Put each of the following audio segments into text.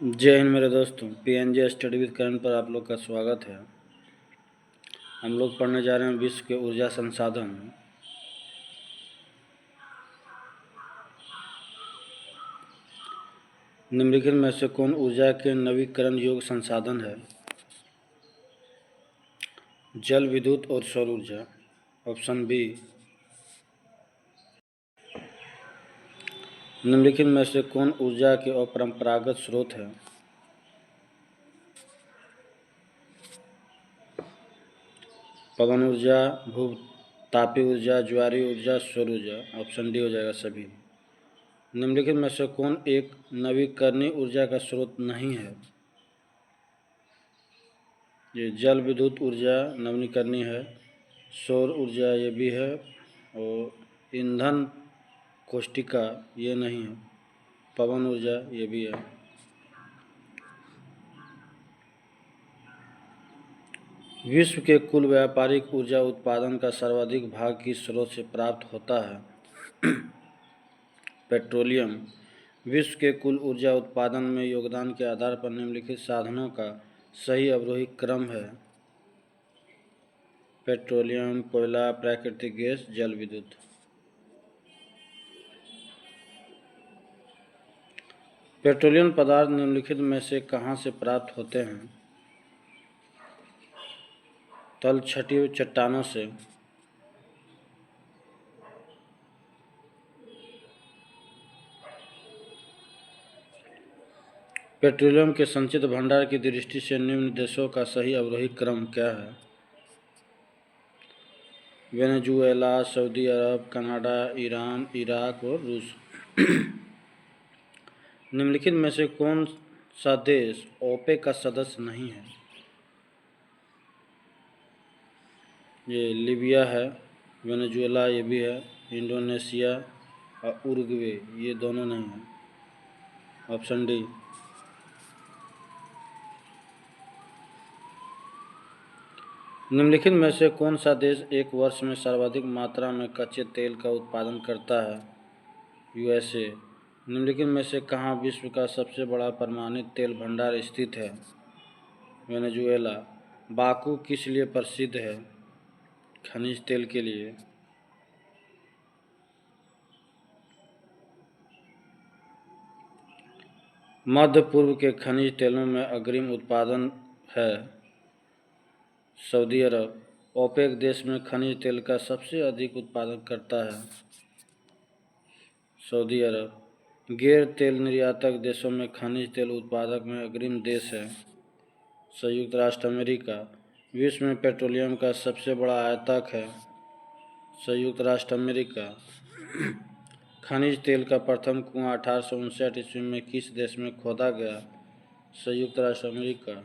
जय हिंद मेरे दोस्तों, पीएनजे स्टडी विद करण पर आप लोग का स्वागत है। हम लोग पढ़ने जा रहे हैं विश्व के ऊर्जा संसाधन। निम्नलिखित में से कौन ऊर्जा के नवीकरण योग्य संसाधन है? जल, विद्युत और सौर ऊर्जा। Option B. निम्नलिखित में से कौन ऊर्जा के अपरंपरागत स्रोत है? पवन ऊर्जा, भू तापीय ऊर्जा, ज्वारीय ऊर्जा, सौर ऊर्जा। ऑप्शन डी हो जाएगा सभी। निम्नलिखित में से कौन एक नवीकरणीय ऊर्जा का स्रोत नहीं है? ये जल विद्युत ऊर्जा नवीकरणीय है, सौर ऊर्जा ये भी है, और ईंधन कोष्टिका ये नहीं है, पवन ऊर्जा ये भी है। विश्व के कुल व्यापारिक ऊर्जा उत्पादन का सर्वाधिक भाग किस स्रोत से प्राप्त होता है? पेट्रोलियम। विश्व के कुल ऊर्जा उत्पादन में योगदान के आधार पर निम्नलिखित साधनों का सही अवरोही क्रम है? पेट्रोलियम, कोयला, प्राकृतिक गैस, जल विद्युत। पेट्रोलियम पदार्थ निम्नलिखित में से कहाँ से प्राप्त होते हैं? तलछटी हुई चट्टानों से। पेट्रोलियम के संचित भंडार की दृष्टि से निम्न देशों का सही अवरोही क्रम क्या है? वेनेजुएला, सऊदी अरब, कनाडा, ईरान, इराक और रूस। निम्नलिखित में से कौन सा देश ओपेक का सदस्य नहीं है? ये लीबिया है, वेनेजुएला ये भी है, इंडोनेशिया और उरुग्वे ये दोनों नहीं हैं। Option D. निम्नलिखित में से कौन सा देश एक वर्ष में सर्वाधिक मात्रा में कच्चे तेल का उत्पादन करता है? यूएसए। निम्नलिखित में से कहाँ विश्व का सबसे बड़ा परमाणु तेल भंडार स्थित है? वेनेजुएला। बाकू किस लिए प्रसिद्ध है? खनिज तेल के लिए। मध्य पूर्व के खनिज तेलों में अग्रिम उत्पादन है सऊदी अरब। ओपेक देश में खनिज तेल का सबसे अधिक उत्पादन करता है सऊदी अरब। गैर तेल निर्यातक देशों में खनिज तेल उत्पादक में अग्रिम देश है संयुक्त राष्ट्र अमेरिका। विश्व में पेट्रोलियम का सबसे बड़ा आयातक है संयुक्त राष्ट्र अमेरिका। खनिज तेल का प्रथम कुआं 1859 ईस्वी में किस देश में खोदा गया? संयुक्त राष्ट्र अमेरिका।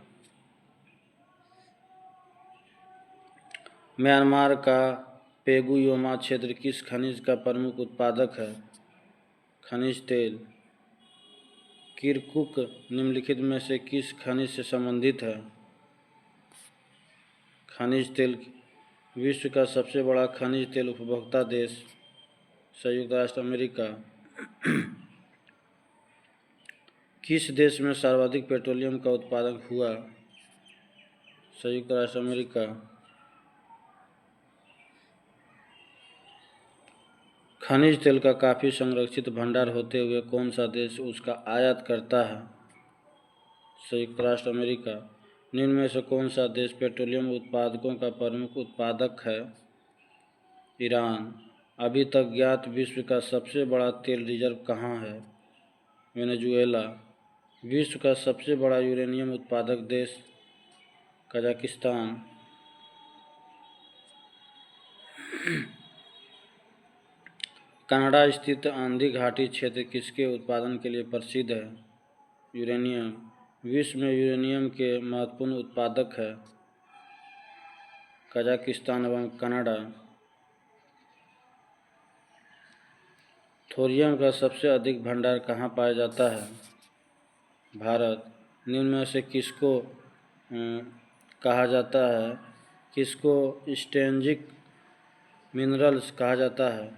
म्यांमार का पेगुयोमा क्षेत्र किस खनिज का प्रमुख उत्पादक है? खनिज तेल। किरकुक निम्नलिखित में से किस खनिज से संबंधित है? खनिज तेल। विश्व का सबसे बड़ा खनिज तेल उपभोक्ता देश संयुक्त राष्ट्र अमेरिका। किस देश में सर्वाधिक पेट्रोलियम का उत्पादन हुआ? संयुक्त राष्ट्र अमेरिका। खनिज तेल का काफ़ी संरक्षित भंडार होते हुए कौन सा देश उसका आयात करता है? संयुक्त राष्ट्र अमेरिका। निम्न में से कौन सा देश पेट्रोलियम उत्पादकों का प्रमुख उत्पादक है? ईरान। अभी तक ज्ञात विश्व का सबसे बड़ा तेल रिजर्व कहाँ है? वेनेजुएला। विश्व का सबसे बड़ा यूरेनियम उत्पादक देश कजाकिस्तान। कनाडा स्थित आंधी घाटी क्षेत्र किसके उत्पादन के लिए प्रसिद्ध है? यूरेनियम। विश्व में यूरेनियम के महत्वपूर्ण उत्पादक है कजाकिस्तान एवं कनाडा। थोरियम का सबसे अधिक भंडार कहाँ पाया जाता है? भारत। निम्न में से किसको कहा जाता है, किसको स्ट्रेंजिक मिनरल्स कहा जाता है?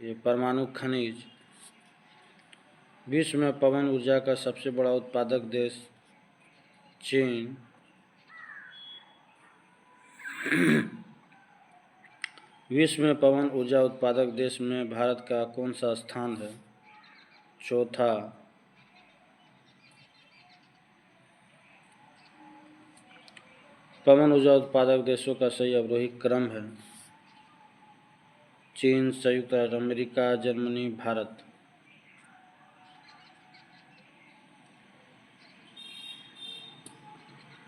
ये परमाणु खनिज। विश्व में पवन ऊर्जा का सबसे बड़ा उत्पादक देश चीन। विश्व में पवन ऊर्जा उत्पादक देश में भारत का कौन सा स्थान है? चौथा। पवन ऊर्जा उत्पादक देशों का सही अवरोही क्रम है चीन, संयुक्त राज्य अमेरिका, जर्मनी, भारत।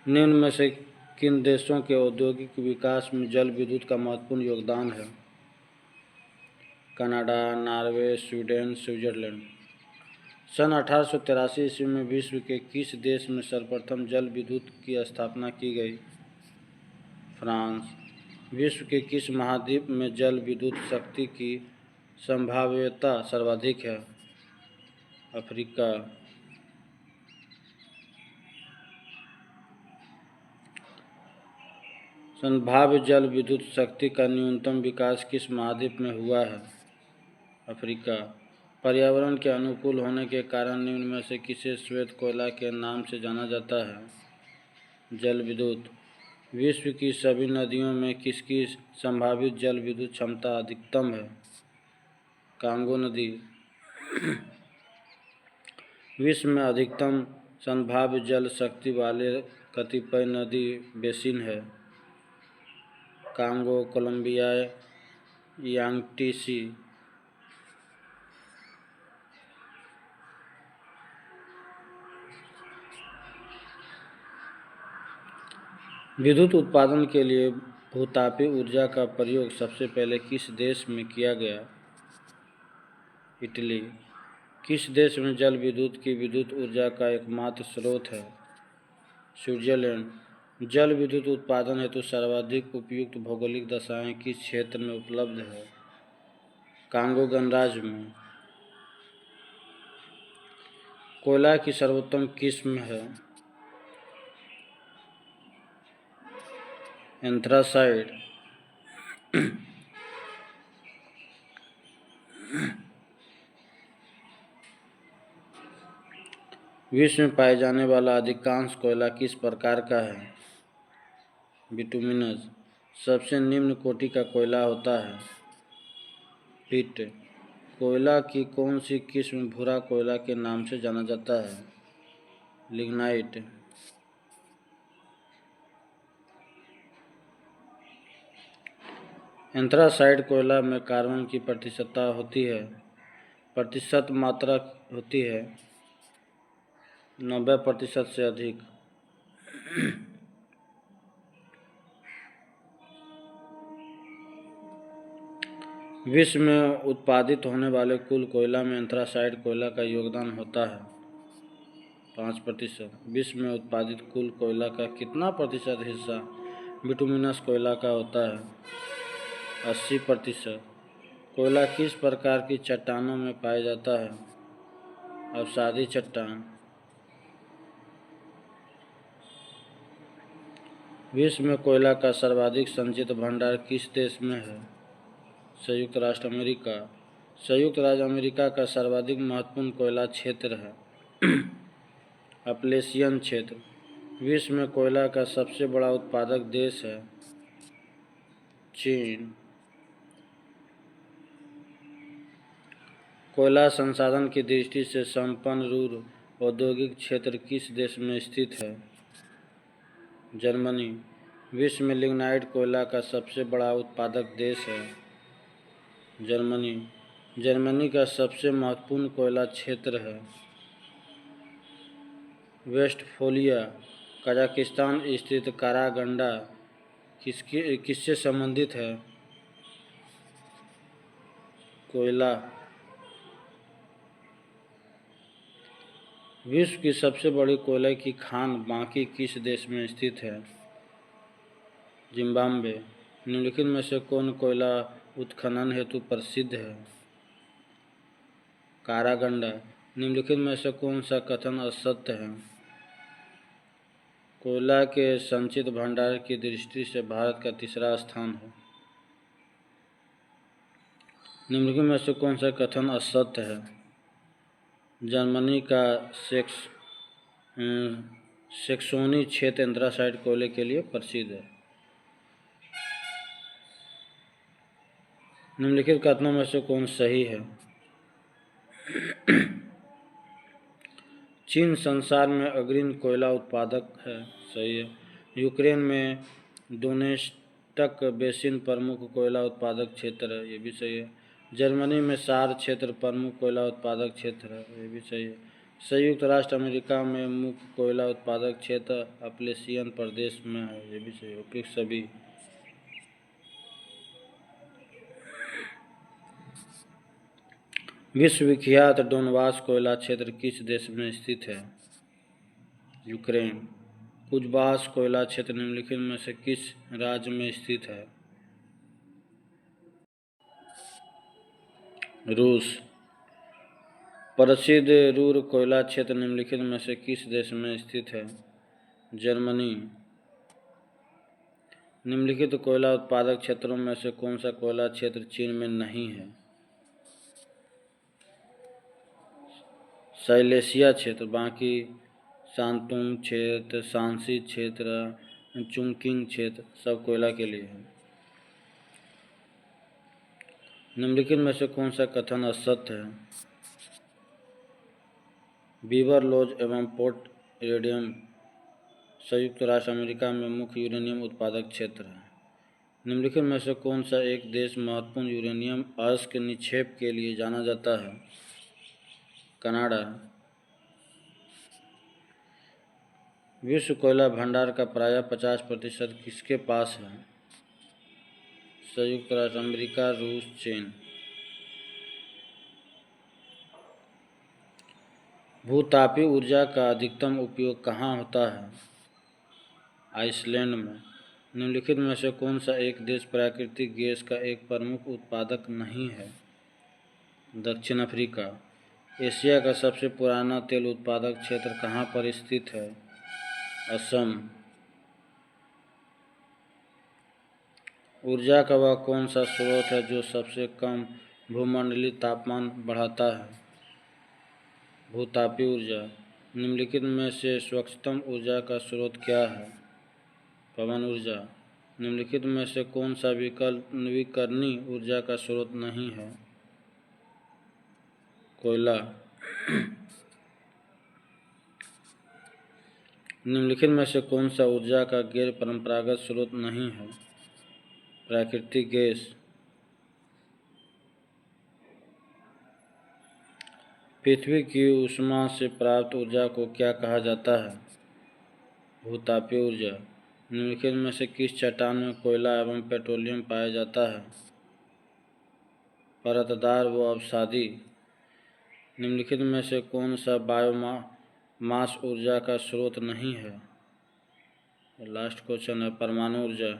निम्न में से किन देशों के औद्योगिक विकास में जल विद्युत का महत्वपूर्ण योगदान है? Canada, Norway, Sweden, Switzerland. सन 1883 ईस्वी में विश्व के किस देश में सर्वप्रथम जल विद्युत की स्थापना की गई? फ्रांस। विश्व के किस महाद्वीप में जल विद्युत शक्ति की संभाव्यता सर्वाधिक है? अफ्रीका। संभाव्य जल विद्युत शक्ति का न्यूनतम विकास किस महाद्वीप में हुआ है? अफ्रीका। पर्यावरण के अनुकूल होने के कारण निम्न में से किसे श्वेत कोयला के नाम से जाना जाता है? जल विद्युत। विश्व की सभी नदियों में किसकी संभावित जल विद्युत क्षमता अधिकतम है? कांगो नदी। विश्व में अधिकतम संभाव्य जल शक्ति वाले कतिपय नदी बेसिन है? Congo, Colombia, Yangtze. विद्युत उत्पादन के लिए भूतापीय ऊर्जा का प्रयोग सबसे पहले किस देश में किया गया? इटली। किस देश में जल विद्युत की विद्युत ऊर्जा का एकमात्र स्रोत है? स्विट्जरलैंड। जल विद्युत उत्पादन हेतु सर्वाधिक उपयुक्त भौगोलिक दशाएं किस क्षेत्र में उपलब्ध है? कांगो गणराज्य में। कोयला की सर्वोत्तम किस्म है? एंथ्रासाइट। विश्व में पाए जाने वाला अधिकांश कोयला किस प्रकार का है? बिटुमिनस। सबसे निम्न कोटि का कोयला होता है? पिट। कोयला की कौन सी किस्म भूरा कोयला के नाम से जाना जाता है? लिग्नाइट। एंथ्रासाइट कोयला में कार्बन की प्रतिशत मात्रा होती है 90% से अधिक। विश्व में उत्पादित होने वाले कुल कोयला में एंथ्रासाइट कोयला का योगदान होता है 5%। विश्व में उत्पादित कुल कोयला का कितना प्रतिशत हिस्सा बिटुमिनस कोयला का होता है? 80%। कोयला किस प्रकार की चट्टानों में पाया जाता है? अवसादी चट्टान। विश्व में कोयला का सर्वाधिक संचित भंडार किस देश में है? संयुक्त राष्ट्र अमेरिका। संयुक्त राज्य अमेरिका का सर्वाधिक महत्वपूर्ण कोयला क्षेत्र है अपलेशियन क्षेत्र। विश्व में कोयला का सबसे बड़ा उत्पादक देश है? चीन। कोयला संसाधन की दृष्टि से संपन्न रूर औद्योगिक क्षेत्र किस देश में स्थित है? जर्मनी। विश्व में लिग्नाइट कोयला का सबसे बड़ा उत्पादक देश है? जर्मनी। जर्मनी का सबसे महत्वपूर्ण कोयला क्षेत्र है? वेस्टफोलिया। कजाकिस्तान स्थित कारागंडा किससे संबंधित है? कोयला। विश्व की सबसे बड़ी कोयले की खान बाकी किस देश में स्थित है? जिम्बाब्वे। निम्नलिखित में से कौन कोयला उत्खनन हेतु प्रसिद्ध है? कारागंडा। निम्नलिखित में से कौन सा कथन असत्य है? कोयला के संचित भंडार की दृष्टि से भारत का तीसरा स्थान है। निम्नलिखित में से कौन सा कथन असत्य है? जर्मनी का सेक्सोनी क्षेत्र एंथ्रासाइट कोयले के लिए प्रसिद्ध है। निम्नलिखित कथनों में से कौन सही है? चीन संसार में अग्रणी कोयला उत्पादक है। सही है। यूक्रेन में डोनेस्टक बेसिन प्रमुख कोयला उत्पादक क्षेत्र है। ये भी सही है। जर्मनी में सार क्षेत्र प्रमुख कोयला उत्पादक क्षेत्र है। ये भी सही है। संयुक्त राष्ट्र अमेरिका में मुख्य कोयला उत्पादक क्षेत्र अपलेशियन प्रदेश में है। ये भी सही है। उपयुक्त सभी। विश्वविख्यात डोनबास कोयला क्षेत्र किस देश में स्थित है? यूक्रेन। कुजबास कोयला क्षेत्र निम्नलिखित में से किस राज्य में स्थित है? रूस। प्रसिद्ध रूर कोयला क्षेत्र निम्नलिखित में से किस देश में स्थित है? जर्मनी। निम्नलिखित कोयला उत्पादक क्षेत्रों में से कौन सा कोयला क्षेत्र चीन में नहीं है? साइलेशिया क्षेत्र, बाकी शांतुंग क्षेत्र, शांसी क्षेत्र, चुंकिंग क्षेत्र सब कोयला के लिए है। निम्नलिखित में से कौन सा कथन असत्य है? बीवर लॉज एवं पोर्ट इरिडियम संयुक्त राष्ट्र अमेरिका में मुख्य यूरेनियम उत्पादक क्षेत्र है। निम्नलिखित में से कौन सा एक देश महत्वपूर्ण यूरेनियम अयस्क निक्षेप के लिए जाना जाता है? कनाडा। विश्व कोयला भंडार का प्रायः 50% किसके पास है? संयुक्त राष्ट्र अमेरिका, रूस, चीन। भूतापीय ऊर्जा का अधिकतम उपयोग कहाँ होता है? आइसलैंड में। निम्नलिखित में से कौन सा एक देश प्राकृतिक गैस का एक प्रमुख उत्पादक नहीं है? दक्षिण अफ्रीका। एशिया का सबसे पुराना तेल उत्पादक क्षेत्र कहाँ पर स्थित है? असम। ऊर्जा का वह कौन सा स्रोत है जो सबसे कम भूमंडलीय तापमान बढ़ाता है? भूतापीय ऊर्जा। निम्नलिखित में से स्वच्छतम ऊर्जा का स्रोत क्या है? पवन ऊर्जा। निम्नलिखित में से कौन सा विकल्प नवीकरणीय ऊर्जा का स्रोत नहीं है? कोयला। निम्नलिखित में से कौन सा ऊर्जा का गैर परंपरागत स्रोत नहीं है? प्राकृतिक गैस। पृथ्वी की ऊष्मा से प्राप्त ऊर्जा को क्या कहा जाता है? भूतापीय ऊर्जा। निम्नलिखित में से किस चट्टान में कोयला एवं पेट्रोलियम पाया जाता है? परतदार व अवसादी। निम्नलिखित में से कौन सा बायोमास ऊर्जा का स्रोत नहीं है? लास्ट क्वेश्चन है परमाणु ऊर्जा।